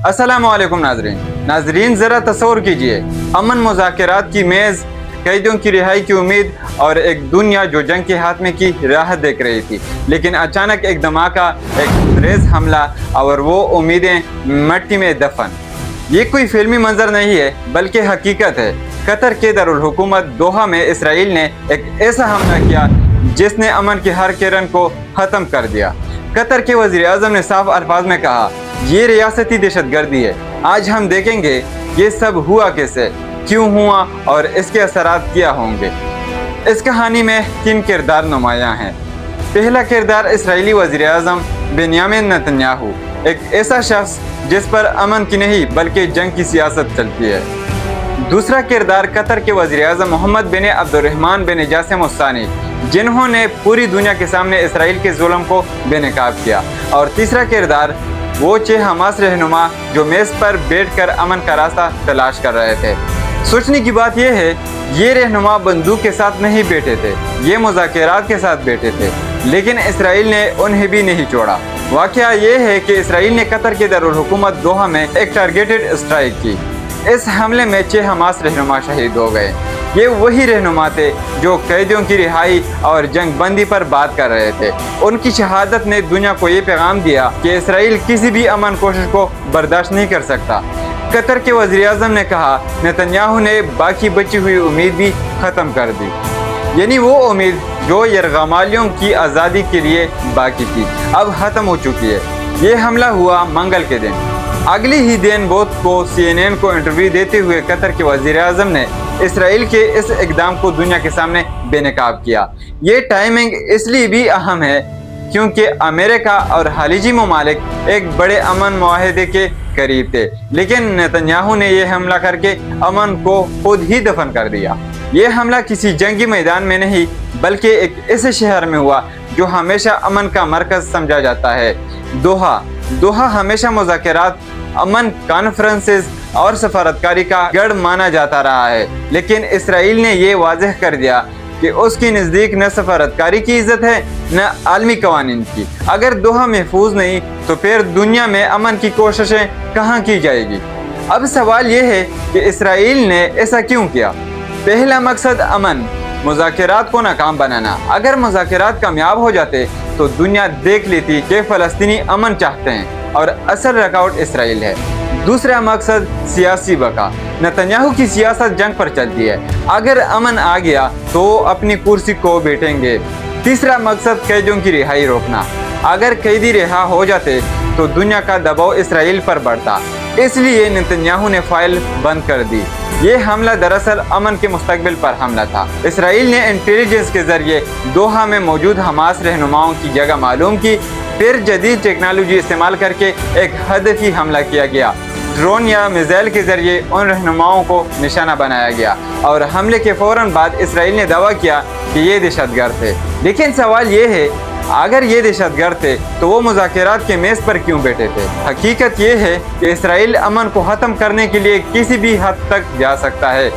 अस्सलामुअलैकुम नाजरीन ज़रा तस्वर कीजिए, अमन मुज़ाकरात की मेज़, कैदियों की रिहाई की उम्मीद और एक दुनिया जो जंग के हाथ में की राह देख रही थी, लेकिन अचानक एक धमाका, एक तेज़ हमला और वो उम्मीदें मिट्टी में दफन। ये कोई फिल्मी मंजर नहीं है बल्कि हकीकत है। कतर के दारुल हुकूमत दोहा में इसराइल ने एक ऐसा हमला किया जिसने अमन की हर किरण को ख़त्म कर दिया। कतर के वज़ीर आज़म ने साफ अल्फाज में कहा, ये रियासती दहशतगर्दी है। आज हम देखेंगे ये सब हुआ कैसे, क्यों हुआ और इसके असरात क्या होंगे। इस कहानी में 3 किरदार नुमायां हैं। पहला किरदार इसराइली वज़ीर आज़म बेंयामिन नेतन्याहू, एक ऐसा शख्स जिस पर अमन की नहीं बल्कि जंग की सियासत चलती है। दूसरा किरदार कतर के वज़ीर आज़म मोहम्मद बिन अब्दुर्रहमान बिन जासिम अस्सानी, जिन्होंने पूरी दुनिया के सामने इसराइल के जुल्म को बेनकाब किया। और तीसरा किरदार वो 6 हमास रहनुमा जो मेज़ पर बैठकर अमन का रास्ता तलाश कर रहे थे। सोचने की बात यह है, ये रहनुमा बंदूक के साथ नहीं बैठे थे, ये मुज़ाकरात के साथ बैठे थे, लेकिन इसराइल ने उन्हें भी नहीं छोड़ा। वाक़या ये है कि इसराइल ने कतर के दारुल हुकूमत दोहा में एक टारगेटेड स्ट्राइक की। इस हमले में 6 हमास रहनुमा शहीद हो गए। ये वही रहनुमा थे जो कैदियों की रिहाई और जंग बंदी पर बात कर रहे थे। उनकी शहादत ने दुनिया को ये पैगाम दिया कि इसराइल किसी भी अमन कोशिश को बर्दाश्त नहीं कर सकता। कतर के वज़ीर आज़म ने कहा, नेतन्याहू ने बाकी बची हुई उम्मीद भी ख़त्म कर दी, यानी वो उम्मीद जो यरगमालियों की आज़ादी के लिए बाकी थी अब ख़त्म हो चुकी है। ये हमला हुआ मंगल के दिन। अगले ही दिन बुध को CNN को इंटरव्यू देते हुए कतर के वज़ीर आज़म ने इसराइल के इस इक़दाम को दुनिया के सामने बेनकाब किया। ये टाइमिंग इसलिए भी अहम है क्योंकि अमेरिका और खलीजी ममालिक एक बड़े अमन मुआहदे के करीब थे, लेकिन नेतन्याहू ने यह हमला करके अमन को खुद ही दफन कर दिया। ये हमला किसी जंगी मैदान में नहीं बल्कि एक ऐसे शहर में हुआ जो हमेशा अमन का मरकज़ समझा जाता है, दोहा हमेशा मुज़ाकरात, अमन कॉन्फ्रेंसेस और सफारतकारी का गढ़ माना जाता रहा है, लेकिन इसराइल ने ये वाज़ेह कर दिया कि उसके नज़दीक न सफारतकारी की इज़्ज़त है न आलमी कवानीन की। अगर दोहा महफूज नहीं तो फिर दुनिया में अमन की कोशिशें कहाँ की जाएगी। अब सवाल ये है कि इसराइल ने ऐसा क्यों किया। पहला मकसद अमन, मुज़ाकरात को नाकाम बनाना। अगर मुज़ाकरात कामयाब हो जाते तो दुनिया देख लेती कि फ़लस्तीनी अमन चाहते हैं और असल रुकावट इसराइल है। दूसरा मकसद सियासी बका। नेतन्याहू की सियासत जंग पर चलती है, अगर अमन आ गया तो अपनी कुर्सी को बैठेंगे। तीसरा मकसद कैदियों की रिहाई रोकना। अगर कैदी रिहा हो जाते तो दुनिया का दबाव इसराइल पर बढ़ता, इसलिए नेतन्याहू ने फाइल बंद कर दी। ये हमला दरअसल अमन के मुस्तकबिल पर हमला था। इसराइल ने इंटेलिजेंस के जरिए दोहा में मौजूद हमास रहनुमाओं की जगह मालूम की, फिर जदीद टेक्नोलॉजी इस्तेमाल करके एक हदफी हमला किया गया। ड्रोन या मिसाइल के जरिए उन रहनुमाओं को निशाना बनाया गया और हमले के फौरन बाद इसराइल ने दावा किया कि ये दहशतगर्द थे। लेकिन सवाल ये है, अगर ये दहशतगर्द थे तो वो मुज़ाकरात के मेज़ पर क्यों बैठे थे। हकीकत ये है कि इसराइल अमन को ख़त्म करने के लिए किसी भी हद तक जा सकता है।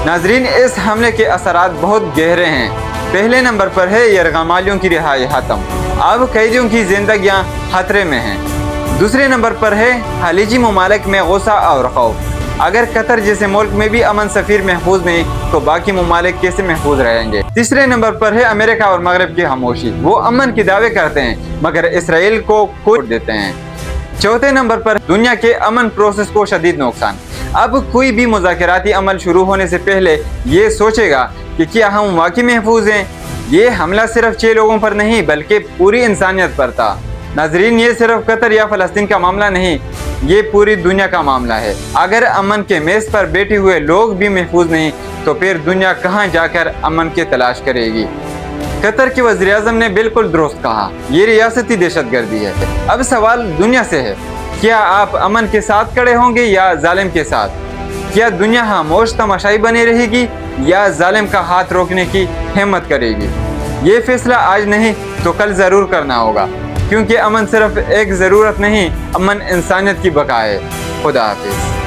नाजरीन, इस हमले के असरात बहुत गहरे हैं। पहले नंबर पर है यरगमालियों की रिहाई ख़त्म, अब कैदियों की जिंदगियाँ खतरे में हैं। दूसरे नंबर पर है खलीजी ममालिक में गुस्सा और खौफ। अगर कतर जैसे मुल्क में भी अमन सफ़ीर महफूज नहीं तो बाकी ममालिक कैसे महफूज रहेंगे। तीसरे नंबर पर है अमेरिका और मगरब की खामोशी। वो अमन के दावे करते हैं मगर इसराइल को खोट देते हैं। चौथे नंबर पर दुनिया के अमन प्रोसेस को शदीद नुकसान। अब कोई भी मुज़ाकराती अमल शुरू होने से पहले ये सोचेगा कि क्या हम वाकई महफूज हैं। ये हमला सिर्फ 6 लोगों पर नहीं बल्कि पूरी इंसानियत पर था। नाजरीन, ये सिर्फ कतर या फ़लस्तीन का मामला नहीं, ये पूरी दुनिया का मामला है। अगर अमन के मेज़ पर बैठे हुए लोग भी महफूज नहीं तो फिर दुनिया कहाँ जाकर अमन की तलाश करेगी। कतर के वज़ीर आज़म ने बिल्कुल दुरुस्त कहा, ये रियासती दहशतगर्दी है। अब सवाल दुनिया से है, क्या आप अमन के साथ खड़े होंगे या जालिम के साथ। क्या दुनिया खामोश तमाशाई बनी रहेगी या जालिम का हाथ रोकने की हिम्मत करेगी। ये फैसला आज नहीं तो कल ज़रूर करना होगा, क्योंकि अमन सिर्फ एक ज़रूरत नहीं, अमन इंसानियत की बका है। खुदा हाफिज़।